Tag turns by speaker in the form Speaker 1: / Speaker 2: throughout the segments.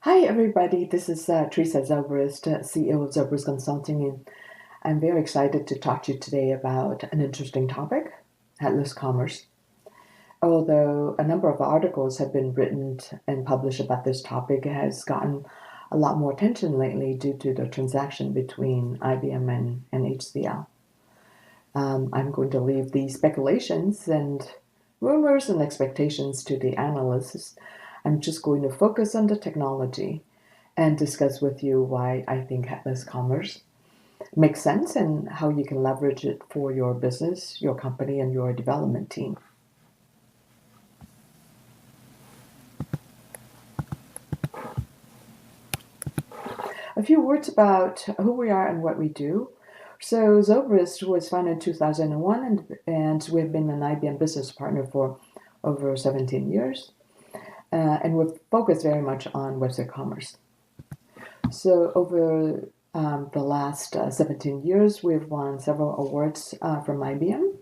Speaker 1: Hi, everybody. This is Teresa Zobrist, CEO of Zobrist Consulting, and I'm very excited to talk to you today about an interesting topic, headless commerce. Although a number of articles have been written and published about this topic, it has gotten a lot more attention lately due to the transaction between IBM and HCL. I'm going to leave the speculations and rumors and expectations to the analysts. I'm just going to focus on the technology and discuss with you why I think headless commerce makes sense and how you can leverage it for your business, your company, and your development team. A few words about who we are and what we do. So Zobrist was founded in 2001, and we've been an IBM business partner for over 17 years. And we're focused very much on WebSphere Commerce. So over the last 17 years, we've won several awards from IBM.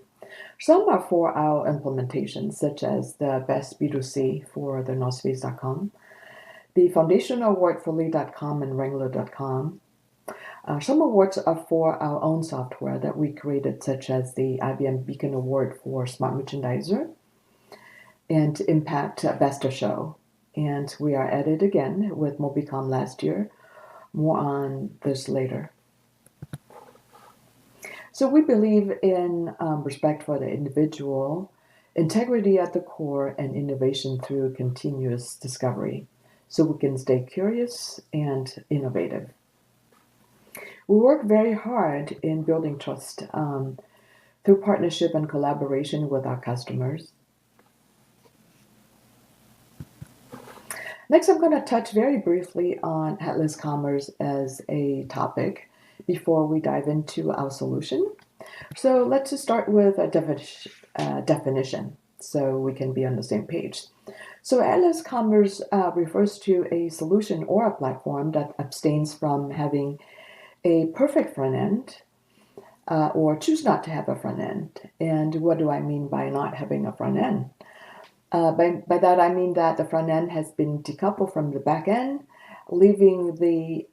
Speaker 1: Some are for our implementations, such as the Best B2C for the NorthFace.com, the Foundation Award for Lee.com and Wrangler.com. Some awards are for our own software that we created, such as the IBM Beacon Award for Smart Merchandiser and Impact Best of Show. And we are at it again with Mobicom last year. More on this later. So we believe in respect for the individual, integrity at the core, and innovation through continuous discovery, so we can stay curious and innovative. We work very hard in building trust through partnership and collaboration with our customers. Next, I'm going to touch very briefly on headless commerce as a topic before we dive into our solution. So let's just start with a definition so we can be on the same page. So headless commerce refers to a solution or a platform that abstains from having a perfect front end or choose not to have a front end. And what do I mean by not having a front end? By that, I mean that the front end has been decoupled from the back end, leaving the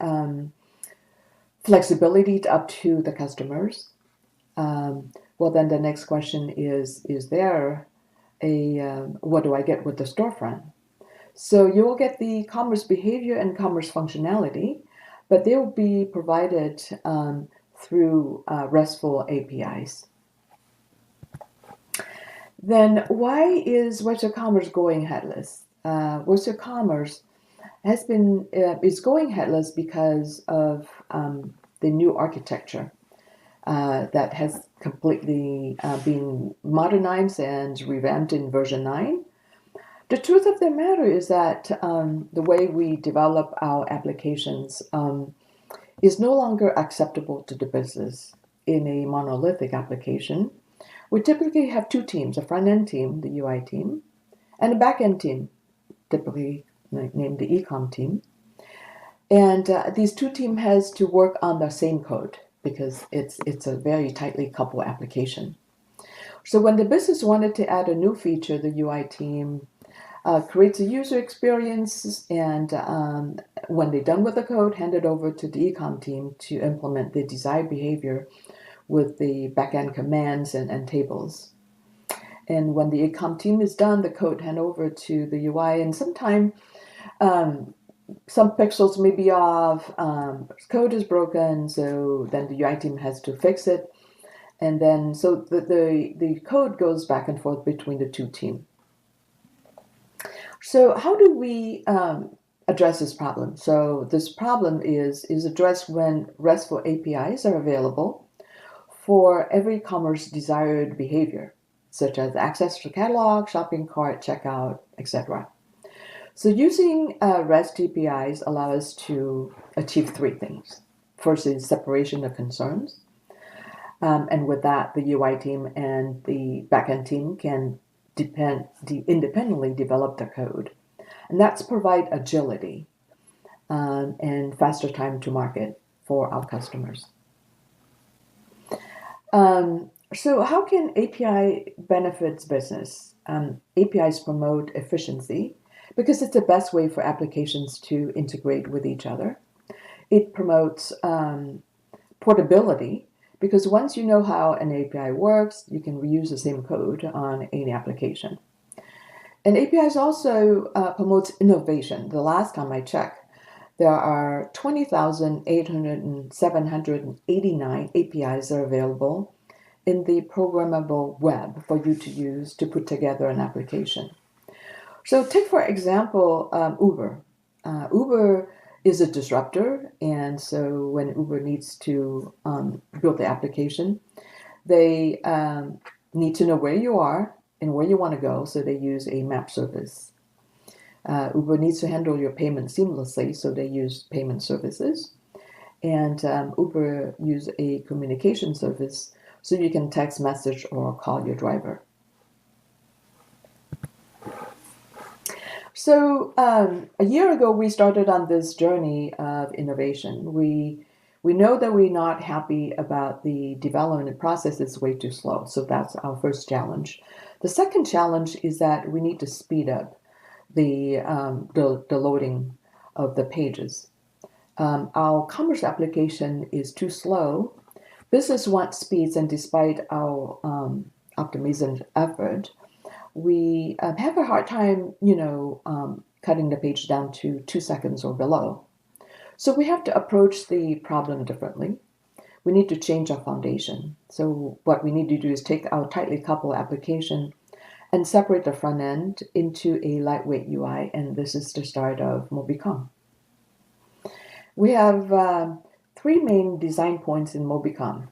Speaker 1: flexibility up to the customers. Well, then the next question is there what do I get with the storefront? So you will get the commerce behavior and commerce functionality, but they will be provided through RESTful APIs. Then why is WebSphere Commerce going headless? WebSphere Commerce is going headless because of the new architecture that has completely been modernized and revamped in version 9. The truth of the matter is that the way we develop our applications is no longer acceptable to the business in a monolithic application. We typically have two teams, a front-end team, the UI team, and a back-end team, typically named the e-com team. And these two teams has to work on the same code because it's a very tightly coupled application. So when the business wanted to add a new feature, the UI team creates a user experience, and when they're done with the code, hand it over to the e-com team to implement the desired behavior with the backend commands and tables. And when the e-com team is done, the code hand over to the UI, and sometimes some pixels may be off, code is broken, so then the UI team has to fix it. And then, so the code goes back and forth between the two teams. So how do we address this problem? So this problem is addressed when RESTful APIs are available for every commerce desired behavior, such as access to catalog, shopping cart, checkout, etc. So using REST APIs allow us to achieve three things. First is separation of concerns. And with that, the UI team and the backend team can independently develop the code. And that's provide agility and faster time to market for our customers. So how can API benefits business? APIs promote efficiency because it's the best way for applications to integrate with each other. It promotes portability, because once you know how an API works, you can reuse the same code on any application. And APIs also promotes innovation. The last time I checked, there are 20,789 APIs that are available in the programmable web for you to use to put together an application. So take, for example, Uber. Uber is a disruptor, and so when Uber needs to build the application, they need to know where you are and where you want to go, so they use a map service. Uber needs to handle your payment seamlessly, so they use payment services. And Uber use a communication service, so you can text message or call your driver. So a year ago, we started on this journey of innovation. We know that we're not happy about the development process is way too slow. So that's our first challenge. The second challenge is that we need to speed up the loading of the pages. Our commerce application is too slow. Business wants speeds, and despite our optimization effort, we have a hard time, cutting the page down to 2 seconds or below. So we have to approach the problem differently. We need to change our foundation. So what we need to do is take our tightly coupled application and separate the front end into a lightweight UI, and this is the start of MobiCom. We have 3 main design points in MobiCom.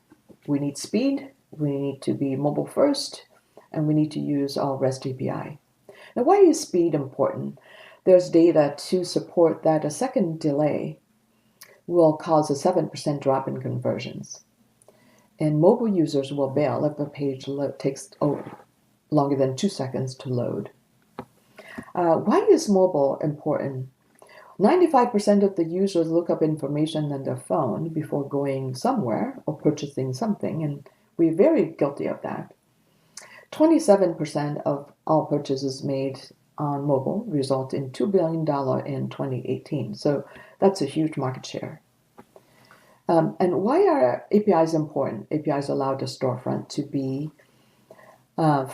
Speaker 1: We need speed, we need to be mobile first, and we need to use our REST API. Now, why is speed important? There's data to support that a second delay will cause a 7% drop in conversions. And mobile users will bail if the page takes longer than 2 seconds to load. Why is mobile important? 95% of the users look up information on their phone before going somewhere or purchasing something, and we're very guilty of that. 27% of all purchases made on mobile result in $2 billion in 2018. So that's a huge market share. And why are APIs important? APIs allow the storefront to be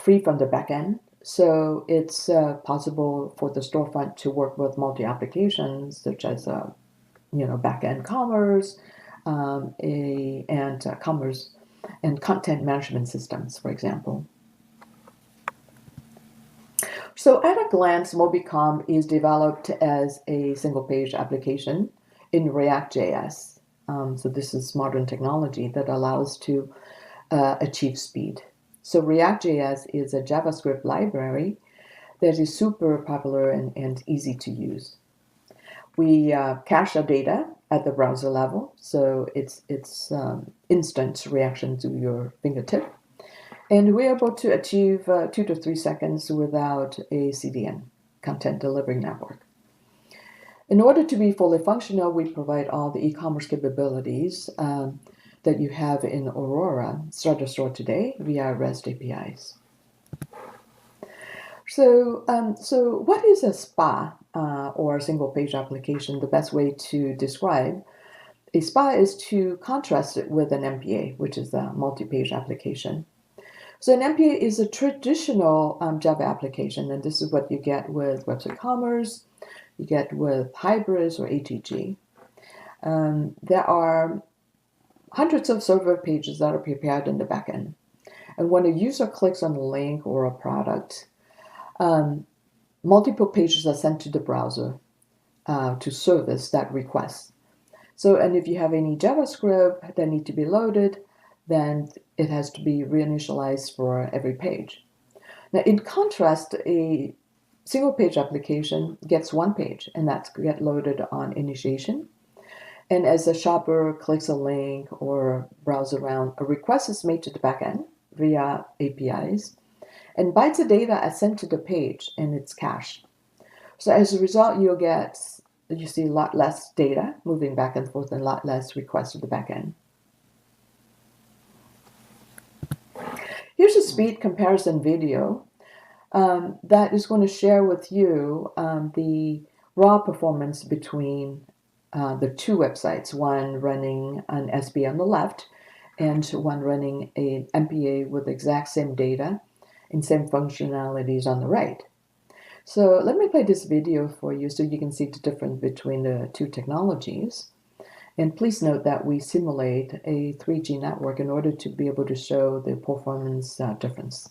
Speaker 1: free from the backend. So it's possible for the storefront to work with multi-applications, such as backend commerce, and commerce and content management systems, for example. So at a glance, MobiCom is developed as a single-page application in React.js. So this is modern technology that allows to achieve speed. So React.js is a JavaScript library that is super popular and easy to use. We cache our data at the browser level, so it's instant reaction to your fingertip. And we're able to achieve 2 to 3 seconds without a CDN, content delivery network. In order to be fully functional, we provide all the e-commerce capabilities that you have in Aurora Starter Store today via REST APIs. So what is a SPA or a single page application? The best way to describe a SPA is to contrast it with an MPA, which is a multi-page application. So an MPA is a traditional Java application, and this is what you get with WebSphere Commerce, you get with Hybris or ATG. There are hundreds of server pages that are prepared in the backend. And when a user clicks on a link or a product, multiple pages are sent to the browser to service that request. So, and if you have any JavaScript that need to be loaded, then it has to be reinitialized for every page. Now, in contrast, a single page application gets one page, and that's get loaded on initiation. And as a shopper clicks a link or browse around, a request is made to the backend via APIs, and bytes of data are sent to the page, and it's cached. So as a result, you see a lot less data moving back and forth and a lot less requests to the backend. Here's a speed comparison video. that is going to share with you the raw performance between the two websites, one running an SB on the left and one running an MPA with the exact same data and same functionalities on the right. So let me play this video for you so you can see the difference between the two technologies. And please note that we simulate a 3G network in order to be able to show the performance difference.